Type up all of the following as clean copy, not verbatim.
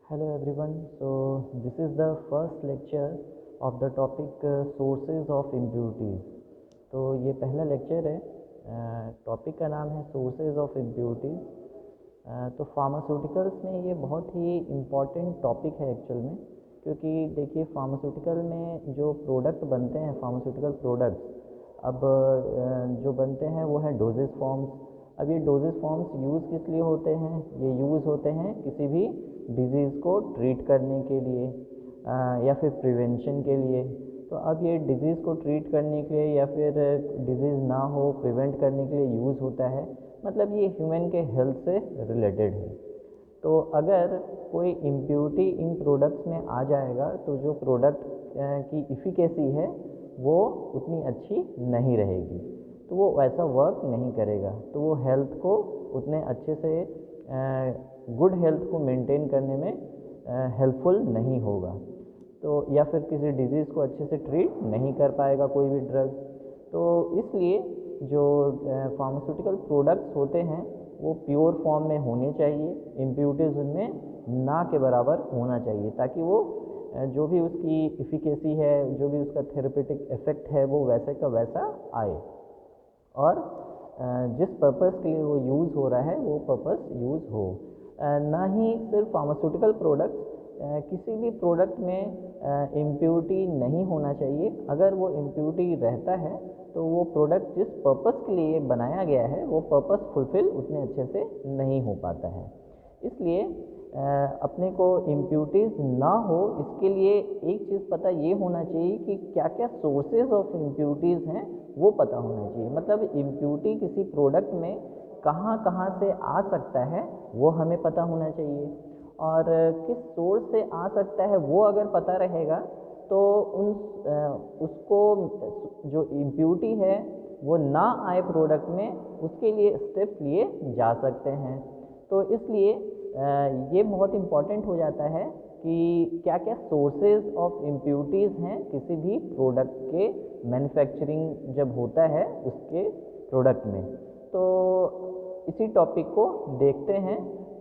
Hello everyone. So this is the first lecture of the topic sources of impurities. तो ये पहला lecture है। Topic का नाम है सोर्सेज ऑफ इम्प्योरिटीज़। तो फार्मास्यूटिकल्स में ये बहुत ही इम्पॉर्टेंट टॉपिक है एक्चुअल में, क्योंकि देखिए फार्मास्यूटिकल में जो प्रोडक्ट बनते हैं, फार्मास्यूटिकल प्रोडक्ट्स अब जो बनते हैं वो हैं डोजेज फॉर्म्स। अब ये डोजेज फॉर्म्स यूज़ किस लिए होते हैं? ये यूज़ होते हैं किसी भी डिजीज़ को ट्रीट करने के लिए या फिर प्रिवेंशन के लिए। तो अब ये डिज़ीज़ को ट्रीट करने के लिए या फिर डिज़ीज़ ना हो प्रिवेंट करने के लिए यूज़ होता है, मतलब ये ह्यूमन के हेल्थ से रिलेटेड है। तो अगर कोई इम्प्योरिटी इन प्रोडक्ट्स में आ जाएगा तो जो प्रोडक्ट की इफ़िकेसी है वो उतनी अच्छी नहीं रहेगी, तो वो वैसा वर्क नहीं करेगा, तो वो हेल्थ को उतने अच्छे से गुड हेल्थ को मेंटेन करने में हेल्पफुल नहीं होगा, तो या फिर किसी डिज़ीज़ को अच्छे से ट्रीट नहीं कर पाएगा कोई भी ड्रग। तो इसलिए जो फार्मास्यूटिकल प्रोडक्ट्स होते हैं वो प्योर फॉर्म में होने चाहिए, इम्प्योरिटीज़ उनमें ना के बराबर होना चाहिए, ताकि वो जो भी उसकी इफ़िकेसी है, जो भी उसका थेरेपेटिक इफ़ेक्ट है वो वैसे का वैसा आए, और जिस पर्पस के लिए वो यूज़ हो रहा है वो पर्पस यूज़ हो। ना ही सिर्फ फार्मास्यूटिकल प्रोडक्ट्स, किसी भी प्रोडक्ट में इम्प्योरिटी नहीं होना चाहिए। अगर वो इम्प्योरिटी रहता है तो वो प्रोडक्ट जिस पर्पस के लिए बनाया गया है वो पर्पस फुलफ़िल उतने अच्छे से नहीं हो पाता है। इसलिए अपने को इम्प्योरिटीज़ ना हो इसके लिए एक चीज़ पता ये होना चाहिए कि क्या क्या सोर्सेज ऑफ इम्प्योरिटीज़ हैं वो पता होना चाहिए। मतलब इम्प्योरिटी किसी प्रोडक्ट में कहाँ कहाँ से आ सकता है वो हमें पता होना चाहिए, और किस सोर्स से आ सकता है वो अगर पता रहेगा तो उसको जो इम्प्योरिटी है वो ना आए प्रोडक्ट में, उसके लिए स्टेप्स लिए जा सकते हैं। तो इसलिए ये बहुत इम्पॉर्टेंट हो जाता है कि क्या क्या सोर्सेज ऑफ इम्प्योरिटीज़ हैं किसी भी प्रोडक्ट के मैन्युफैक्चरिंग जब होता है उसके प्रोडक्ट में। तो इसी टॉपिक को देखते हैं,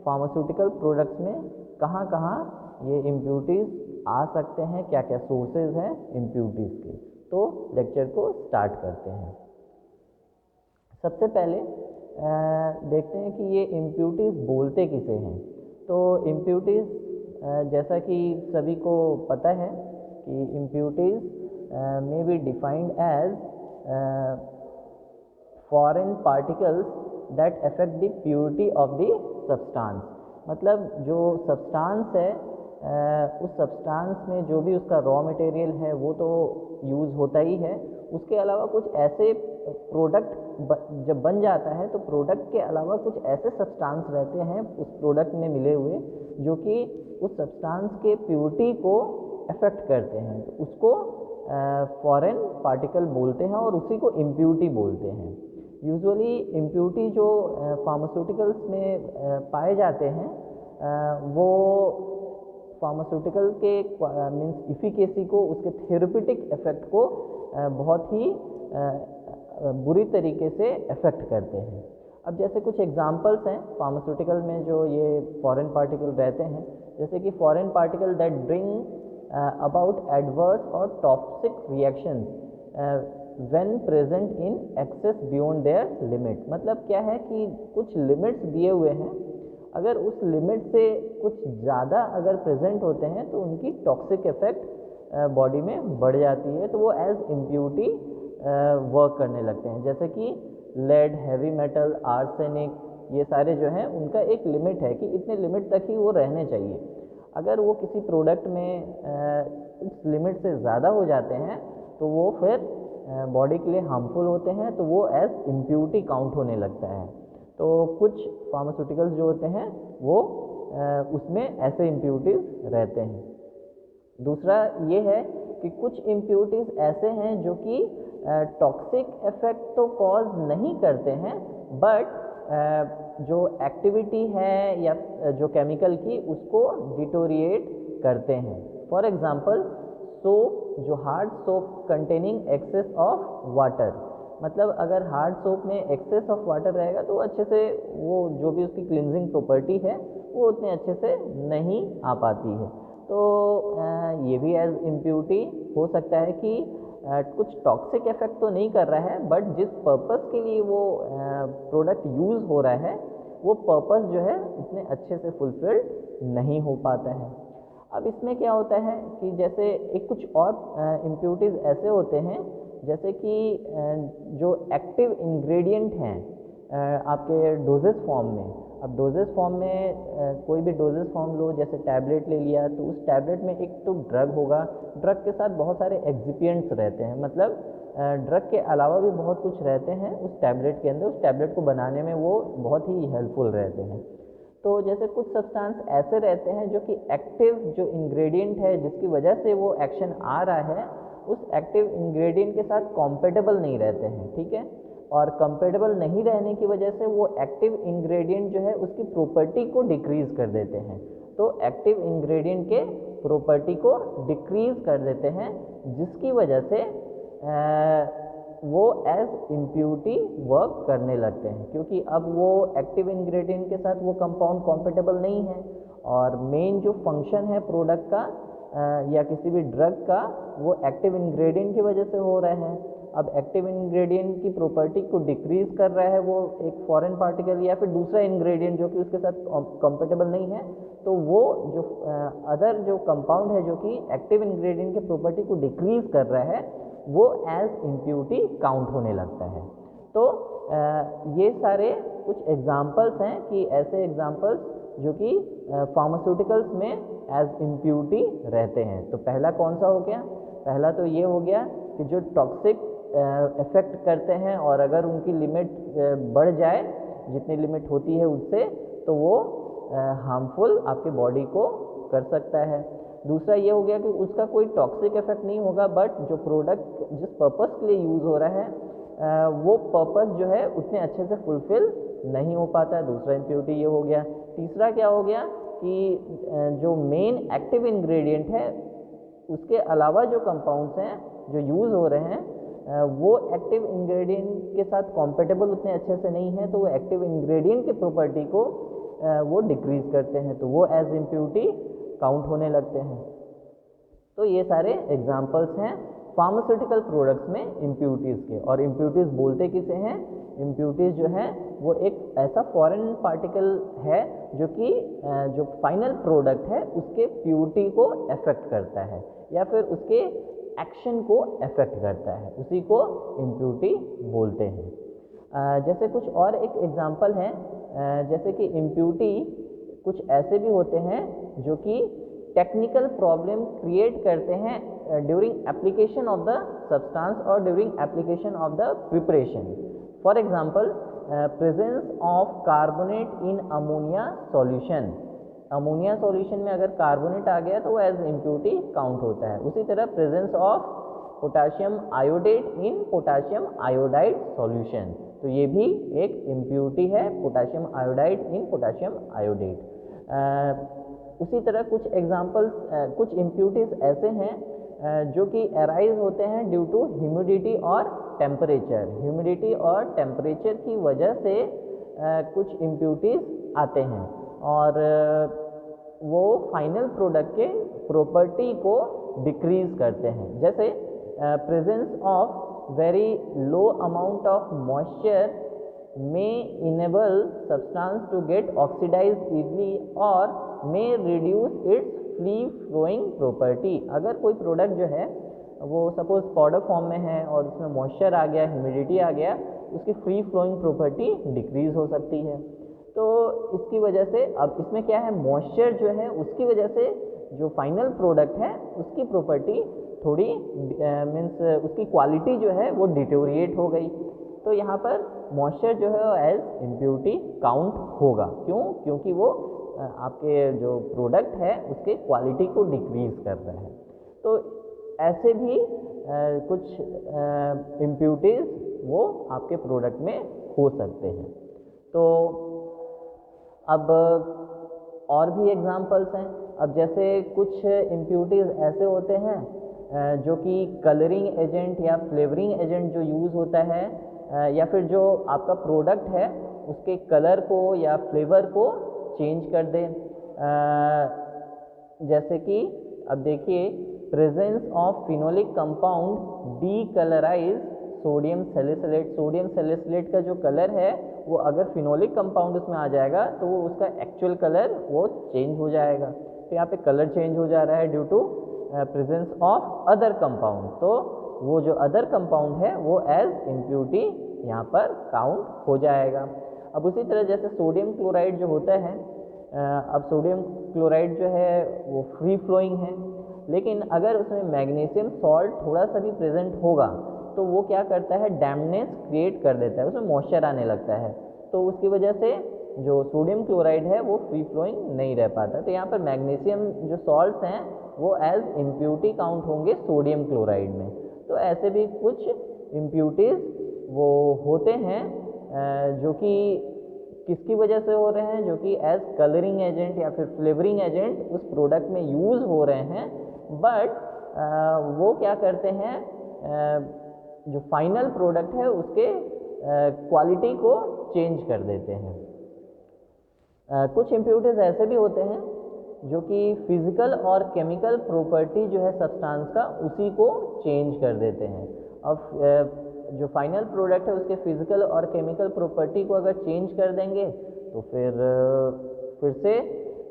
फार्मास्यूटिकल प्रोडक्ट्स में कहाँ कहाँ ये इम्प्योरिटीज़ आ सकते हैं, क्या क्या सोर्सेज हैं इम्प्योरिटीज़ के। तो लेक्चर को स्टार्ट करते हैं। सबसे पहले देखते हैं कि ये इम्प्योरिटीज़ बोलते किसे हैं। तो इम्प्योरिटीज़ जैसा कि सभी को पता है कि impurities may be defined as foreign particles that affect the purity of the substance. मतलब जो सब्सटेंस है उस सब्सटेंस में जो भी उसका रॉ मटेरियल है वो तो यूज़ होता ही है, उसके अलावा कुछ ऐसे प्रोडक्ट जब बन जाता है तो प्रोडक्ट के अलावा कुछ ऐसे सब्सटेंस रहते हैं उस प्रोडक्ट में मिले हुए जो कि उस सब्सटेंस के प्योरिटी को अफेक्ट करते हैं, तो उसको फॉरेन पार्टिकल बोलते हैं और उसी को इम्प्योरिटी बोलते हैं। यूजुअली इम्प्योरिटी जो फार्मास्यूटिकल्स में पाए जाते हैं वो फार्मास्यूटिकल के मीन्स इफ़िकेसी को, उसके थेरेपेटिक इफ़ेक्ट को बहुत ही बुरी तरीके से अफेक्ट करते हैं। अब जैसे कुछ एग्जांपल्स हैं फार्मास्यूटिकल में जो ये फॉरेन पार्टिकल रहते हैं, जैसे कि foreign particle that bring about adverse और toxic reactions when present in excess beyond their limit. मतलब क्या है कि कुछ लिमिट्स दिए हुए हैं, अगर उस लिमिट से कुछ ज़्यादा अगर प्रेजेंट होते हैं तो उनकी टॉक्सिक इफेक्ट बॉडी में बढ़ जाती है, तो वो एज इम्प्योरिटी वर्क करने लगते हैं। जैसे कि लेड, हैवी मेटल, आर्सेनिक, ये सारे जो हैं उनका एक लिमिट है कि इतने लिमिट तक ही वो रहने चाहिए। अगर वो किसी प्रोडक्ट में उस लिमिट से ज़्यादा हो जाते हैं तो वो फिर बॉडी के लिए हार्मफुल होते हैं, तो वो एज इम्प्योरिटी काउंट होने लगता है। तो कुछ फार्मास्यूटिकल्स जो होते हैं वो उसमें ऐसे इम्प्योरिटीज़ रहते हैं। दूसरा ये है कि कुछ इम्प्योरिटीज़ ऐसे हैं जो कि टॉक्सिक इफेक्ट तो कॉज नहीं करते हैं, बट जो एक्टिविटी है या जो केमिकल की उसको डिटोरिएट करते हैं। फॉर एग्जांपल सोप, जो hard soap containing excess of water, मतलब अगर हार्ड सोप में एक्सेस ऑफ वाटर रहेगा तो अच्छे से वो जो भी उसकी क्लिनजिंग प्रॉपर्टी है वो उतने अच्छे से नहीं आ पाती है। तो ये भी एज इम्प्योरिटी हो सकता है कि कुछ टॉक्सिक इफेक्ट तो नहीं कर रहा है, बट जिस पर्पस के लिए वो प्रोडक्ट यूज़ हो रहा है वो पर्पस जो है उतने अच्छे से फुलफिल्ड नहीं हो पाता है। अब इसमें क्या होता है कि जैसे एक कुछ और इम्प्योरिटीज़ ऐसे होते हैं, जैसे कि जो एक्टिव इंग्रेडिएंट हैं आपके डोजेस फॉर्म में। अब डोजेस फॉर्म में कोई भी डोजेस फॉर्म लो, जैसे टैबलेट ले लिया, तो उस टैबलेट में एक तो ड्रग होगा, ड्रग के साथ बहुत सारे एक्सिपिएंट्स रहते हैं, मतलब ड्रग के अलावा भी बहुत कुछ रहते हैं उस टैबलेट के अंदर, उस टैबलेट को बनाने में वो बहुत ही हेल्पफुल रहते हैं। तो जैसे कुछ सब्सटेंस ऐसे रहते हैं जो कि एक्टिव जो इंग्रेडिएंट है जिसकी वजह से वो एक्शन आ रहा है, उस एक्टिव इंग्रेडिएंट के साथ कॉम्पेटेबल नहीं रहते हैं, ठीक है। और कंपेटेबल नहीं रहने की वजह से वो एक्टिव इंग्रेडिएंट जो है उसकी प्रॉपर्टी को डिक्रीज़ कर देते हैं। तो एक्टिव इंग्रेडिएंट के प्रॉपर्टी को डिक्रीज़ कर देते हैं, जिसकी वजह से वो एज इम्प्योरिटी वर्क करने लगते हैं, क्योंकि अब वो एक्टिव इंग्रेडिएंट के साथ वो कंपाउंड कॉम्पेटेबल नहीं है। और मेन जो फंक्शन है प्रोडक्ट का या किसी भी ड्रग का, वो एक्टिव इंग्रेडिएंट की वजह से हो रहा है। अब एक्टिव इंग्रेडिएंट की प्रॉपर्टी को डिक्रीज़ कर रहा है वो एक फॉरेन पार्टिकल या फिर दूसरा इंग्रेडिएंट जो कि उसके साथ कंपेटेबल नहीं है, तो वो जो अदर जो कंपाउंड है जो कि एक्टिव इंग्रेडिएंट की प्रॉपर्टी को डिक्रीज़ कर रहा है, वो एज इम्प्योरिटी काउंट होने लगता है। तो ये सारे कुछ एग्जाम्पल्स हैं कि ऐसे एग्जाम्पल्स जो कि फार्मास्यूटिकल्स में एज इम्प्योरिटी रहते हैं। तो पहला कौन सा हो गया? पहला तो ये हो गया कि जो टॉक्सिक इफेक्ट करते हैं और अगर उनकी लिमिट बढ़ जाए, जितनी लिमिट होती है उससे, तो वो हार्मफुल आपके बॉडी को कर सकता है। दूसरा ये हो गया कि उसका कोई टॉक्सिक इफेक्ट नहीं होगा, बट जो प्रोडक्ट जिस पर्पस के लिए यूज़ हो रहा है वो पर्पस जो है उतने अच्छे से फुलफिल नहीं हो पाता है। दूसरा इम्प्योरिटी ये हो गया। तीसरा क्या हो गया कि जो मेन एक्टिव इंग्रेडिएंट है उसके अलावा जो कंपाउंड्स हैं जो यूज़ हो रहे हैं वो एक्टिव इंग्रेडिएंट के साथ कॉम्पेटेबल उतने अच्छे से नहीं है, तो वो एक्टिव इंग्रेडिएंट की प्रॉपर्टी को वो डिक्रीज़ करते हैं, तो वो एज इम्प्योरिटी काउंट होने लगते हैं। तो ये सारे एग्जाम्पल्स हैं फार्मास्यूटिकल प्रोडक्ट्स में इम्प्योरिटीज़ के। और इम्प्योरिटीज़ बोलते किसे हैं? इम्प्योरिटीज़ जो है वो एक ऐसा फॉरेन पार्टिकल है जो कि जो फाइनल प्रोडक्ट है उसके प्योरिटी को अफेक्ट करता है या फिर उसके एक्शन को अफेक्ट करता है, उसी को इम्प्योरिटी बोलते हैं। जैसे कुछ और एक एग्जांपल है, जैसे कि इम्प्योरिटी कुछ ऐसे भी होते हैं जो कि टेक्निकल प्रॉब्लम क्रिएट करते हैं during application of the substance और during application of the preparation. For example presence of carbonate in ammonia solution. Ammonia solution में अगर कार्बोनेट आ गया तो वो एज इम्प्योरिटी काउंट होता है। उसी तरह presence of potassium iodate in potassium iodide solution, तो ये भी एक इम्प्योरिटी है, पोटाशियम आयोडाइड इन पोटाशियम आयोडेट। उसी तरह कुछ एग्जांपल्स कुछ इम्प्योरिटीज़ ऐसे हैं जो कि अराइज होते हैं ड्यू टू ह्यूमिडिटी और टेम्परेचर। ह्यूमिडिटी और टेम्परेचर की वजह से कुछ इम्प्योरिटीज़ आते हैं और वो फाइनल प्रोडक्ट के प्रॉपर्टी को डिक्रीज़ करते हैं। जैसे presence of very low amount of moisture may enable substance to get oxidized easily or may reduce its free flowing property। अगर कोई प्रोडक्ट जो है वो सपोज पाउडर फॉर्म में है और उसमें मॉइस्चर आ गया, ह्यूमिडिटी आ गया, उसकी फ्री फ्लोइंग प्रॉपर्टी डिक्रीज हो सकती है। तो इसकी वजह से अब इसमें क्या है, मॉइस्चर जो है उसकी वजह से जो फाइनल प्रोडक्ट है उसकी प्रॉपर्टी थोड़ी मीन्स उसकी क्वालिटी जो है वो डिटोरिएट हो गई। तो यहाँ पर मॉइस्चर जो है एज इम्प्योरिटी काउंट होगा। क्यों? क्योंकि वो आपके जो प्रोडक्ट है उसके क्वालिटी को डिक्रीज़ कर रहा है। तो ऐसे भी कुछ इम्प्योरिटीज़ वो आपके प्रोडक्ट में हो सकते हैं। तो अब और भी एग्जांपल्स हैं। अब जैसे कुछ इम्प्योरिटीज़ ऐसे होते हैं जो कि कलरिंग एजेंट या फ्लेवरिंग एजेंट जो यूज़ होता है या फिर जो आपका प्रोडक्ट है उसके कलर को या फ्लेवर को चेंज कर दे। जैसे कि अब देखिए, presence of phenolic compound decolourise sodium salicylate. Sodium salicylate का जो कलर है वो अगर फिनोलिक कंपाउंड उसमें आ जाएगा तो वो उसका एक्चुअल कलर वो चेंज हो जाएगा। तो यहाँ पे कलर चेंज हो जा रहा है due to presence of other compound. तो वो जो अदर कंपाउंड है वो एज इम्प्यूरिटी यहाँ पर काउंट हो जाएगा। अब उसी तरह जैसे सोडियम क्लोराइड जो होता है, अब सोडियम क्लोराइड जो है वो फ्री फ्लोइंग है, लेकिन अगर उसमें मैग्नीशियम सॉल्ट थोड़ा सा भी प्रेजेंट होगा तो वो क्या करता है, डैम्पनेस क्रिएट कर देता है, उसमें मॉइस्चर आने लगता है। तो उसकी वजह से जो सोडियम क्लोराइड है वो फ्री फ्लोइंग नहीं रह पाता। तो यहाँ पर मैग्नीशियम जो सॉल्ट्स हैं वो एज इम्प्यूरिटी काउंट होंगे सोडियम क्लोराइड में। तो ऐसे भी कुछ इम्प्यूरिटीज़ वो होते हैं जो कि किसकी वजह से हो रहे हैं, जो कि एज कलरिंग एजेंट या फिर फ्लेवरिंग एजेंट उस प्रोडक्ट में यूज़ हो रहे हैं। बट वो क्या करते हैं, जो फाइनल प्रोडक्ट है उसके क्वालिटी को चेंज कर देते हैं। कुछ इम्प्यूरिटीज़ ऐसे भी होते हैं जो कि फिजिकल और केमिकल प्रॉपर्टी जो है सब्सटेंस का उसी को चेंज कर देते हैं। अब जो फाइनल प्रोडक्ट है उसके फिजिकल और केमिकल प्रॉपर्टी को अगर चेंज कर देंगे तो फिर से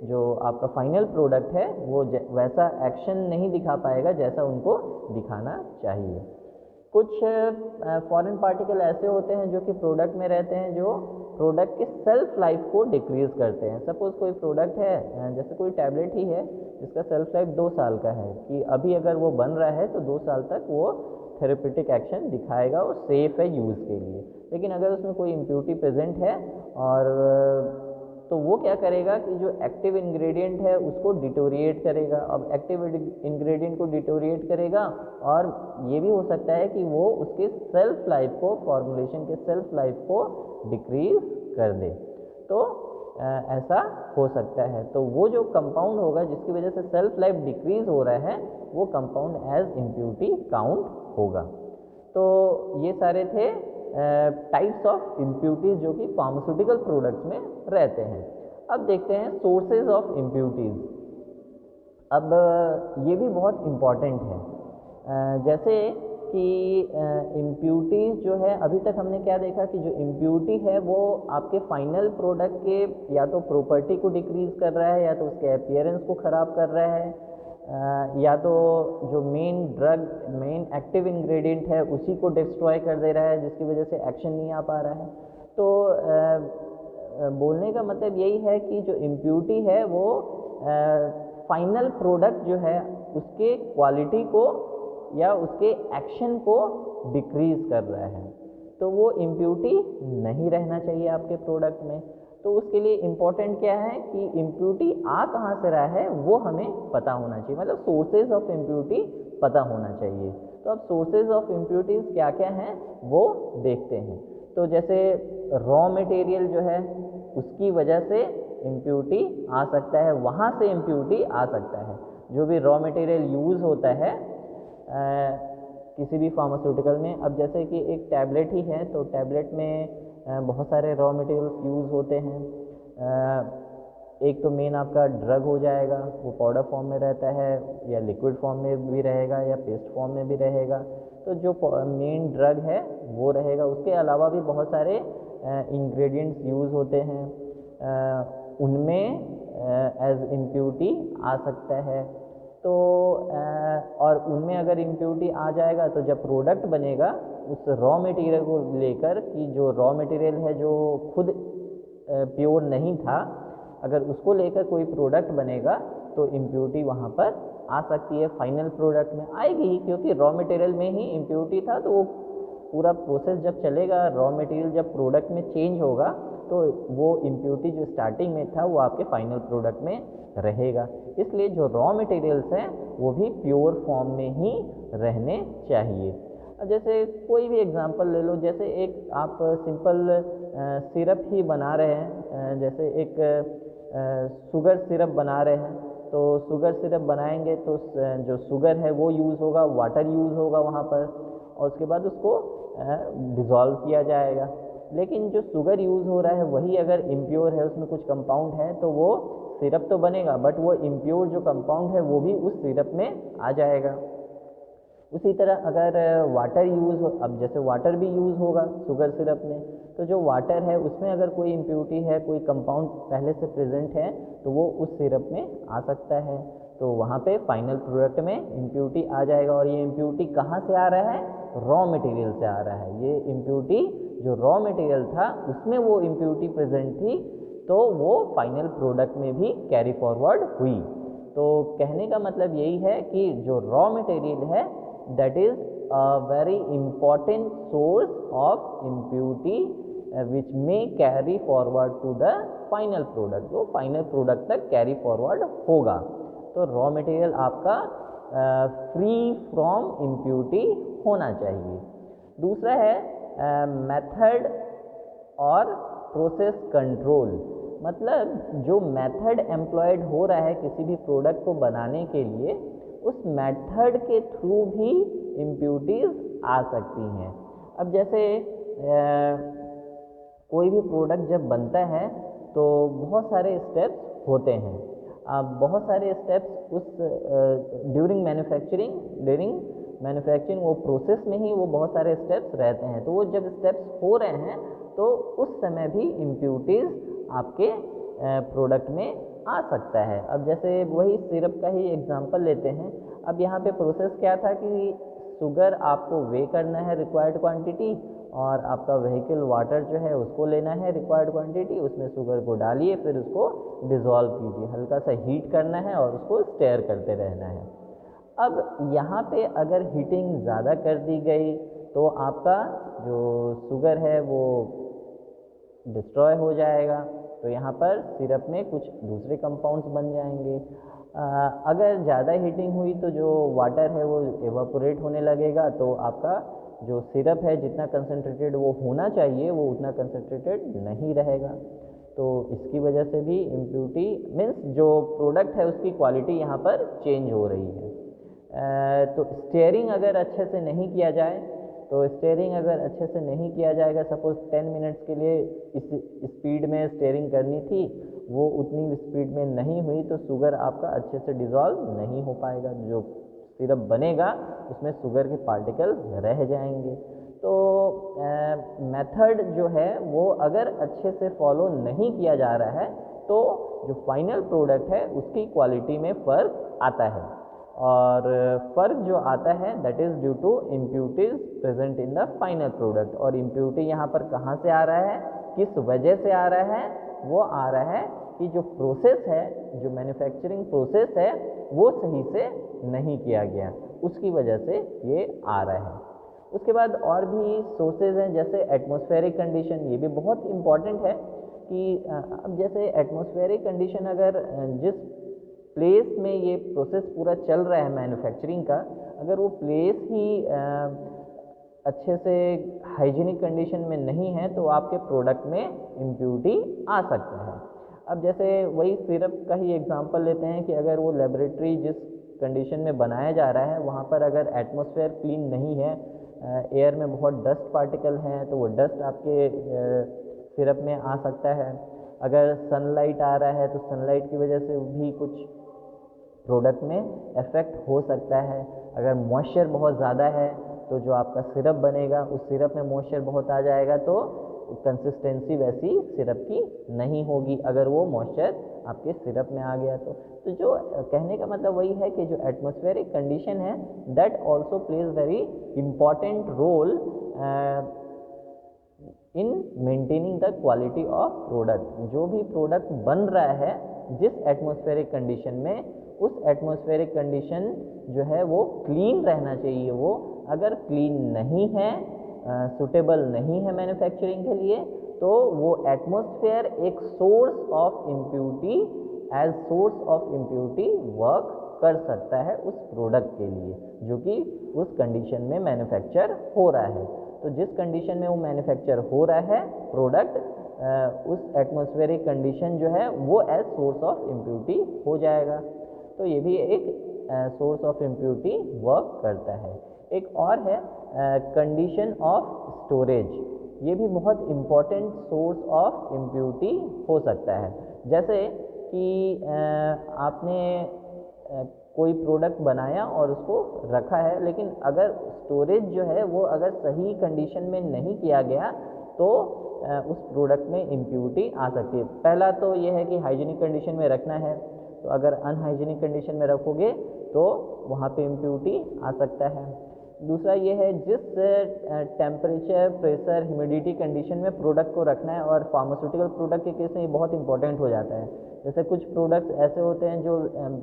जो आपका फाइनल प्रोडक्ट है वो वैसा एक्शन नहीं दिखा पाएगा जैसा उनको दिखाना चाहिए। कुछ फॉरेन पार्टिकल ऐसे होते हैं जो कि प्रोडक्ट में रहते हैं, जो प्रोडक्ट की सेल्फ लाइफ को डिक्रीज़ करते हैं। सपोज़ कोई प्रोडक्ट है, जैसे कोई टैबलेट ही है जिसका सेल्फ लाइफ 2 साल का है, कि अभी अगर वो बन रहा है तो 2 साल तक वो थेरेपेटिक एक्शन दिखाएगा और सेफ़ है यूज़ के लिए। लेकिन अगर उसमें कोई इम्प्यूरिटी प्रेजेंट है और तो वो क्या करेगा कि जो एक्टिव इंग्रेडिएंट है उसको डिटोरिएट करेगा। अब एक्टिव इंग्रेडिएंट को डिटोरिएट करेगा और ये भी हो सकता है कि वो उसके सेल्फ लाइफ को, फॉर्मुलेशन के सेल्फ लाइफ को डिक्रीज कर दे। तो ऐसा हो सकता है। तो वो जो कंपाउंड होगा जिसकी वजह से सेल्फ लाइफ डिक्रीज हो रहा है वो कंपाउंड एज इम्प्यूरिटी काउंट होगा। तो ये सारे थे टाइप्स ऑफ इम्प्यूरिटीज़ जो कि फार्मास्यूटिकल प्रोडक्ट्स में रहते हैं। अब देखते हैं सोर्सेज ऑफ इम्प्यूरिटीज़। अब ये भी बहुत इम्पॉर्टेंट है। जैसे कि इम्प्यूरिटीज़ जो है, अभी तक हमने क्या देखा कि जो इम्प्यूरिटी है वो आपके फाइनल प्रोडक्ट के या तो प्रॉपर्टी को डिक्रीज़ कर रहा है, या तो उसके अपीयरेंस को ख़राब कर रहा है, या तो जो main drug, men active ingredient है उसी को डिस्ट्रॉय कर दे रहा है, जिसकी वजह से एक्शन नहीं आ पा रहा है। तो बोलने का मतलब यही है कि जो इम्प्यूरिटी है वो फाइनल प्रोडक्ट जो है उसके क्वालिटी को या उसके एक्शन को डिक्रीज़ कर रहा है। तो वो इम्प्यूरिटी नहीं रहना चाहिए आपके प्रोडक्ट में। तो उसके लिए इम्पॉर्टेंट क्या है कि इम्प्यूरिटी आ कहाँ से रहा है वो हमें पता होना चाहिए, मतलब सोर्सेज ऑफ इम्प्यूरिटी पता होना चाहिए। तो अब सोर्सेज ऑफ इम्प्यूरिटीज़ क्या क्या हैं वो देखते हैं। तो जैसे रॉ मटेरियल जो है उसकी वजह से इम्प्यूरिटी आ सकता है, वहाँ से इम्प्यूरिटी आ सकता है। जो भी रॉ मटेरियल यूज़ होता है किसी भी फार्मास्यूटिकल में, अब जैसे कि एक टैबलेट ही है तो टैबलेट में बहुत सारे रॉ मटेरियल्स यूज़ होते हैं। एक तो मेन आपका ड्रग हो जाएगा, वो पाउडर फॉर्म में रहता है या लिक्विड फॉर्म में भी रहेगा या पेस्ट फॉर्म में भी रहेगा। तो जो मेन ड्रग है वो रहेगा। उसके अलावा भी बहुत सारे इंग्रेडिएंट्स यूज़ होते हैं, उनमें एज इम्प्यूरिटी आ सकता है। तो और उनमें अगर इम्प्यूरिटी आ जाएगा तो जब प्रोडक्ट बनेगा उस रॉ मटेरियल को लेकर, कि जो रॉ मटेरियल है जो खुद प्योर नहीं था, अगर उसको लेकर कोई प्रोडक्ट बनेगा तो इम्प्यूरिटी वहाँ पर आ सकती है। फाइनल प्रोडक्ट में आएगी ही, क्योंकि रॉ मटेरियल में ही इम्प्यूरिटी था। तो वो पूरा प्रोसेस जब चलेगा, रॉ मटेरियल जब प्रोडक्ट में चेंज होगा तो वो इम्प्यूरिटी जो स्टार्टिंग में था वो आपके फाइनल प्रोडक्ट में रहेगा। इसलिए जो रॉ मटेरियल्स हैं वो भी प्योर फॉर्म में ही रहने चाहिए। जैसे कोई भी एग्जांपल ले लो, जैसे एक आप सिंपल सिरप ही बना रहे हैं, जैसे एक शुगर सिरप बना रहे हैं, तो शुगर सिरप बनाएंगे तो जो शुगर है वो यूज़ होगा, वाटर यूज़ होगा वहाँ पर, और उसके बाद उसको डिज़ोल्व किया जाएगा। लेकिन जो शुगर यूज़ हो रहा है वही अगर इम्प्योर है, उसमें कुछ कंपाउंड है, तो वो सिरप तो बनेगा बट वो इम्प्योर जो कंपाउंड है वो भी उस सिरप में आ जाएगा। उसी तरह अगर वाटर यूज़ हो, अब जैसे वाटर भी यूज़ होगा शुगर सिरप में, तो जो वाटर है उसमें अगर कोई इम्प्योरिटी है, कोई कंपाउंड पहले से प्रेजेंट है, तो वो उस सिरप में आ सकता है। तो वहाँ पे फाइनल प्रोडक्ट में इम्प्योरिटी आ जाएगा। और ये इम्प्योरिटी कहाँ से आ रहा है? रॉ मटेरियल से आ रहा है। ये इम्प्योरिटी जो रॉ मटेरियल था उसमें वो इम्प्योरिटी प्रेजेंट थी, तो वो फाइनल प्रोडक्ट में भी कैरी फॉरवर्ड हुई। तो कहने का मतलब यही है कि जो रॉ मटेरियल है that is a very important source of impurity which may carry forward to the final product, जो फाइनल प्रोडक्ट तक कैरी फॉरवर्ड होगा। तो रॉ मटेरियल आपका फ्री फ्रॉम इम्प्योरिटी होना चाहिए। दूसरा है मेथड और प्रोसेस कंट्रोल, मतलब जो मेथड एम्प्लॉयड हो रहा है किसी भी प्रोडक्ट को बनाने के लिए, उस मेथड के थ्रू भी इम्प्योरिटीज़ आ सकती हैं। अब जैसे कोई भी प्रोडक्ट जब बनता है तो बहुत सारे स्टेप्स होते हैं। अब बहुत सारे स्टेप्स उस ड्यूरिंग मैन्युफैक्चरिंग वो प्रोसेस में ही वो बहुत सारे स्टेप्स रहते हैं। तो वो जब स्टेप्स हो रहे हैं तो उस समय भी इम्प्योरिटीज़ आपके प्रोडक्ट में आ सकता है। अब जैसे वही सिरप का ही एग्जांपल लेते हैं। अब यहाँ पे प्रोसेस क्या था कि शुगर आपको वे करना है रिक्वायर्ड क्वांटिटी, और आपका व्हीकल वाटर जो है उसको लेना है रिक्वायर्ड क्वांटिटी, उसमें शुगर को डालिए, फिर उसको डिज़ोल्व कीजिए, हल्का सा हीट करना है और उसको स्टेयर करते रहना है। अब यहाँ पे अगर हीटिंग ज़्यादा कर दी गई तो आपका जो शुगर है वो डिस्ट्रॉय हो जाएगा। तो यहाँ पर सिरप में कुछ दूसरे कंपाउंड्स बन जाएंगे। अगर ज़्यादा हीटिंग हुई तो जो वाटर है वो एवापोरेट होने लगेगा, तो आपका जो सिरप है जितना कंसनट्रेटेड वो होना चाहिए वो उतना कंसनट्रेटेड नहीं रहेगा। तो इसकी वजह से भी इम्प्योरिटी मीन्स जो प्रोडक्ट है उसकी क्वालिटी यहाँ पर चेंज हो रही है। तो स्टीयरिंग अगर अच्छे से नहीं किया जाए, तो स्टीयरिंग अगर अच्छे से नहीं किया जाएगा, सपोज 10 मिनट्स के लिए इस स्पीड में स्टीयरिंग करनी थी, वो उतनी स्पीड में नहीं हुई, तो शुगर आपका अच्छे से डिज़ोल्व नहीं हो पाएगा। जो सिरप बनेगा उसमें शुगर के पार्टिकल रह जाएंगे। तो मेथड जो है वो अगर अच्छे से फॉलो नहीं किया जा रहा है तो जो फाइनल प्रोडक्ट है उसकी क्वालिटी में फ़र्क आता है। और फ़र्क जो आता है that is due to impurities present in the final product. और इम्प्योरिटी यहाँ पर कहाँ से आ रहा है, किस वजह से आ रहा है? वो आ रहा है कि जो प्रोसेस है, जो मैन्युफैक्चरिंग प्रोसेस है वो सही से नहीं किया गया, उसकी वजह से ये आ रहा है। उसके बाद और भी सोर्सेज हैं, जैसे एटमॉस्फेरिक कंडीशन। ये भी बहुत इम्पॉर्टेंट है कि अब जैसे एटमॉस्फेरिक कंडीशन अगर जिस प्लेस में ये प्रोसेस पूरा चल रहा है मैन्युफैक्चरिंग का, अगर वो प्लेस ही अच्छे से हाइजीनिक कंडीशन में नहीं है तो आपके प्रोडक्ट में इम्प्योरिटी आ सकता है। अब जैसे वही सिरप का ही एग्जांपल लेते हैं कि अगर वो लेबोरेटरी जिस कंडीशन में बनाया जा रहा है वहाँ पर अगर एटमॉस्फेयर क्लीन नहीं है, एयर में बहुत डस्ट पार्टिकल हैं, तो वो डस्ट आपके सिरप में आ सकता है। अगर सनलाइट आ रहा है तो सनलाइट की वजह से भी कुछ प्रोडक्ट में इफ़ेक्ट हो सकता है। अगर मॉइस्चर बहुत ज़्यादा है तो जो आपका सिरप बनेगा उस सिरप में मॉइस्चर बहुत आ जाएगा, तो कंसिस्टेंसी वैसी सिरप की नहीं होगी अगर वो मॉइस्चर आपके सिरप में आ गया तो जो कहने का मतलब वही है कि जो एटमॉस्फेरिक कंडीशन है that also plays very important role in maintaining the quality of product. जो भी प्रोडक्ट बन रहा है जिस एटमॉस्फेरिक कंडीशन में, उस एटमॉस्फेरिक कंडीशन जो है वो क्लीन रहना चाहिए। वो अगर क्लीन नहीं है, सूटेबल नहीं है मैन्युफैक्चरिंग के लिए, तो वो एटमॉस्फेयर एक source of impurity, as source of impurity work कर सकता है उस प्रोडक्ट के लिए जो कि उस कंडीशन में मैन्युफैक्चर हो रहा है। तो जिस कंडीशन में वो मैन्युफैक्चर हो रहा है प्रोडक्ट, उस एटमॉस्फेरिक कंडीशन जो है वो एज सोर्स ऑफ इम्प्योरिटी हो जाएगा। तो ये भी एक सोर्स ऑफ इम्प्योरिटी वर्क करता है। एक और है कंडीशन ऑफ स्टोरेज। ये भी बहुत इम्पॉर्टेंट सोर्स ऑफ इम्प्योरिटी हो सकता है। जैसे कि आपने कोई प्रोडक्ट बनाया और उसको रखा है, लेकिन अगर स्टोरेज जो है वो अगर सही कंडीशन में नहीं किया गया तो उस प्रोडक्ट में इम्प्योरिटी आ सकती है। पहला तो ये है कि हाइजीनिक कंडीशन में रखना है, तो अगर अनहाइजीनिक कंडीशन में रखोगे तो वहाँ पे इम्प्योरिटी आ सकता है। दूसरा ये है जिस टेम्परेचर, प्रेशर, ह्यूमिडिटी कंडीशन में प्रोडक्ट को रखना है, और फार्मास्यूटिकल प्रोडक्ट के केस में ये बहुत इंपॉर्टेंट हो जाता है। जैसे कुछ प्रोडक्ट्स ऐसे होते हैं जो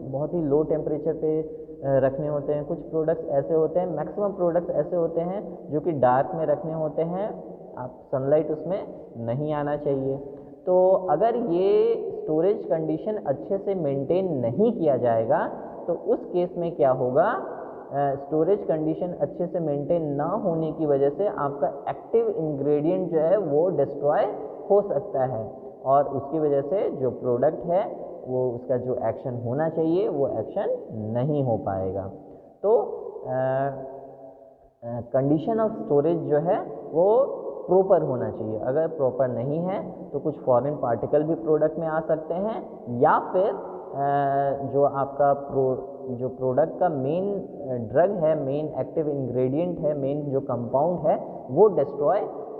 बहुत ही लो टेम्परेचर पे रखने होते हैं, कुछ प्रोडक्ट्स ऐसे होते हैं, मैक्सिमम प्रोडक्ट्स ऐसे होते हैं जो कि डार्क में रखने होते हैं, आप सनलाइट उसमें नहीं आना चाहिए। तो अगर ये स्टोरेज कंडीशन अच्छे से मेंटेन नहीं किया जाएगा तो उस केस में क्या होगा, स्टोरेज कंडीशन अच्छे से मेंटेन ना होने की वजह से आपका एक्टिव इंग्रेडिएंट जो है वो डिस्ट्रॉय हो सकता है, और उसकी वजह से जो प्रोडक्ट है वो उसका जो एक्शन होना चाहिए वो एक्शन नहीं हो पाएगा। तो कंडीशन ऑफ स्टोरेज जो है वो प्रॉपर होना चाहिए। अगर प्रॉपर नहीं है तो कुछ फॉरेन पार्टिकल भी प्रोडक्ट में आ सकते हैं, या फिर जो आपका जो प्रोडक्ट का मेन ड्रग है, मेन एक्टिव इंग्रेडिएंट है, मेन जो कंपाउंड है वो डिस्ट्रॉय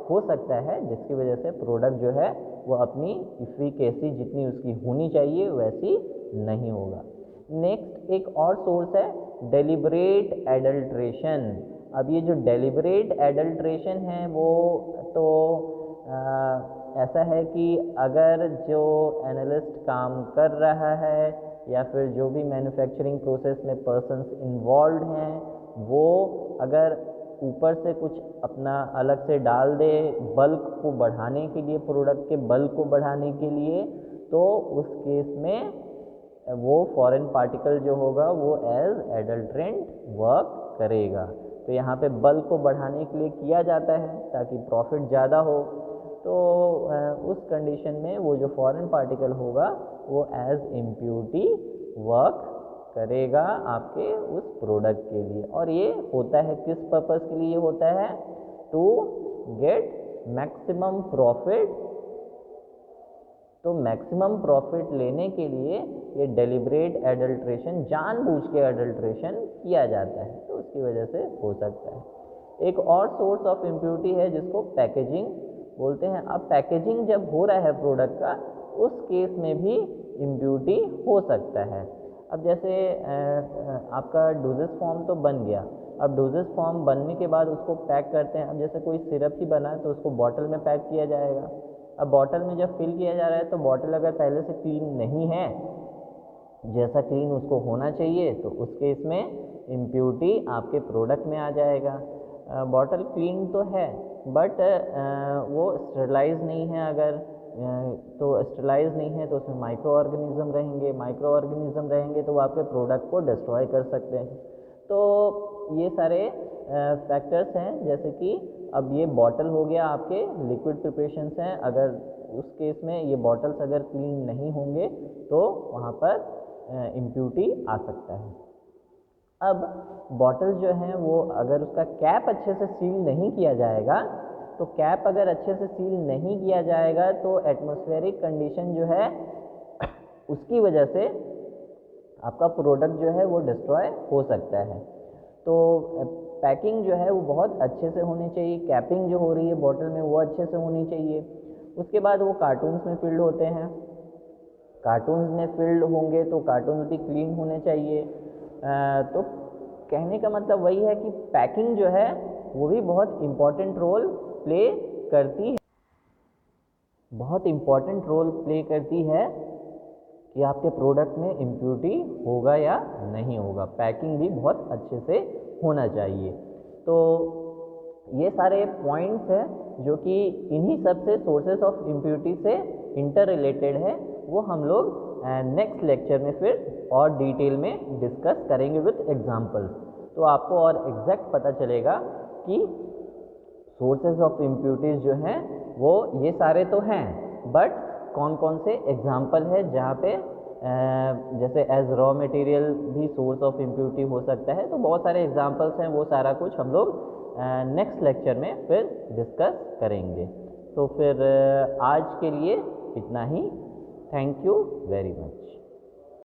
हो सकता है, जिसकी वजह से प्रोडक्ट जो है वो अपनी इफिकेसी जितनी उसकी होनी चाहिए वैसी नहीं होगा। नेक्स्ट एक और सोर्स है डेलिब्रेट एडल्ट्रेशन। अब ये जो डेलिब्रेट एडल्ट्रेशन है वो तो ऐसा है कि अगर जो एनालिस्ट काम कर रहा है या फिर जो भी मैन्युफैक्चरिंग प्रोसेस में पर्सन्स इन्वॉल्व हैं वो अगर ऊपर से कुछ अपना अलग से डाल दे बल्क को बढ़ाने के लिए, प्रोडक्ट के बल्क को बढ़ाने के लिए, तो उस केस में वो फॉरेन पार्टिकल जो होगा वो एज एडल्ट्रेंट वर्क करेगा। तो यहाँ पे बल्क को बढ़ाने के लिए किया जाता है ताकि प्रॉफिट ज़्यादा हो, तो उस कंडीशन में वो जो फॉरेन पार्टिकल होगा वो एज इम्प्योरिटी वर्क करेगा आपके उस प्रोडक्ट के लिए। और ये होता है किस पर्पस के लिए होता है, टू गेट मैक्सिमम प्रॉफिट। तो मैक्सिमम प्रॉफिट लेने के लिए ये डेलिब्रेट एडल्ट्रेशन, जानबूझ के एडल्ट्रेशन किया जाता है, तो उसकी वजह से हो सकता है। एक और सोर्स ऑफ इम्प्योरिटी है जिसको पैकेजिंग बोलते हैं। अब पैकेजिंग जब हो रहा है प्रोडक्ट का, उस केस में भी इम्प्योरिटी हो सकता है। अब जैसे आपका डोजेस फॉर्म तो बन गया, अब डोजेस फॉर्म बनने के बाद उसको पैक करते हैं। अब जैसे कोई सिरप ही बना है तो उसको बॉटल में पैक किया जाएगा। अब बॉटल में जब फिल किया जा रहा है तो बॉटल अगर पहले से क्लीन नहीं है, जैसा क्लीन उसको होना चाहिए, तो उस केस में इम्प्योरिटी आपके प्रोडक्ट में आ जाएगा। बॉटल क्लीन तो है बट वो स्टरलाइज नहीं है, अगर तो स्टरलाइज नहीं है तो उसमें माइक्रो ऑर्गेनिज्म रहेंगे, माइक्रो ऑर्गेनिज्म रहेंगे तो वो आपके प्रोडक्ट को डिस्ट्रॉय कर सकते हैं। तो ये सारे फैक्टर्स हैं, जैसे कि अब ये बॉटल हो गया, आपके लिक्विड प्रिपरेशंस हैं, अगर उस केस में ये बॉटल्स अगर क्लीन नहीं होंगे तो वहाँ पर इम्प्योरिटी आ सकता है। अब बॉटल जो है वो अगर उसका कैप अच्छे से सील नहीं किया जाएगा, तो कैप अगर अच्छे से सील नहीं किया जाएगा तो एटमॉस्फेरिक कंडीशन जो है उसकी वजह से आपका प्रोडक्ट जो है वो डिस्ट्रॉय हो सकता है। तो पैकिंग जो है वो बहुत अच्छे से होनी चाहिए, कैपिंग जो हो रही है बॉटल में वो अच्छे से होनी चाहिए। उसके बाद वो कार्टून्स में फिल्ड होते हैं, कार्टून्स में फिल्ड होंगे तो कार्टून्स भी क्लीन होने चाहिए। तो कहने का मतलब वही है कि पैकिंग जो है वो भी बहुत इम्पॉर्टेंट रोल प्ले करती है, बहुत इम्पॉर्टेंट रोल प्ले करती है कि आपके प्रोडक्ट में इम्प्योरिटी होगा या नहीं होगा। पैकिंग भी बहुत अच्छे से होना चाहिए। तो ये सारे पॉइंट्स हैं जो कि इन्हीं सब से सोर्सेस ऑफ इम्प्योरिटी से इंटर रिलेटेड है, वो हम लोग नेक्स्ट लेक्चर में फिर और डिटेल में डिस्कस करेंगे विथ एग्जांपल्स। तो आपको और एग्जैक्ट पता चलेगा कि सोर्सेज ऑफ इम्प्योरिटीज़ जो हैं वो ये सारे तो हैं, बट कौन कौन से एग्जाम्पल है जहाँ पे जैसे एज रॉ मटेरियल भी सोर्स ऑफ इम्प्योरिटी हो सकता है। तो बहुत सारे एग्जाम्पल्स हैं, वो सारा कुछ हम लोग नेक्स्ट लेक्चर में फिर डिस्कस करेंगे। तो फिर आज के लिए इतना ही। Thank you very much.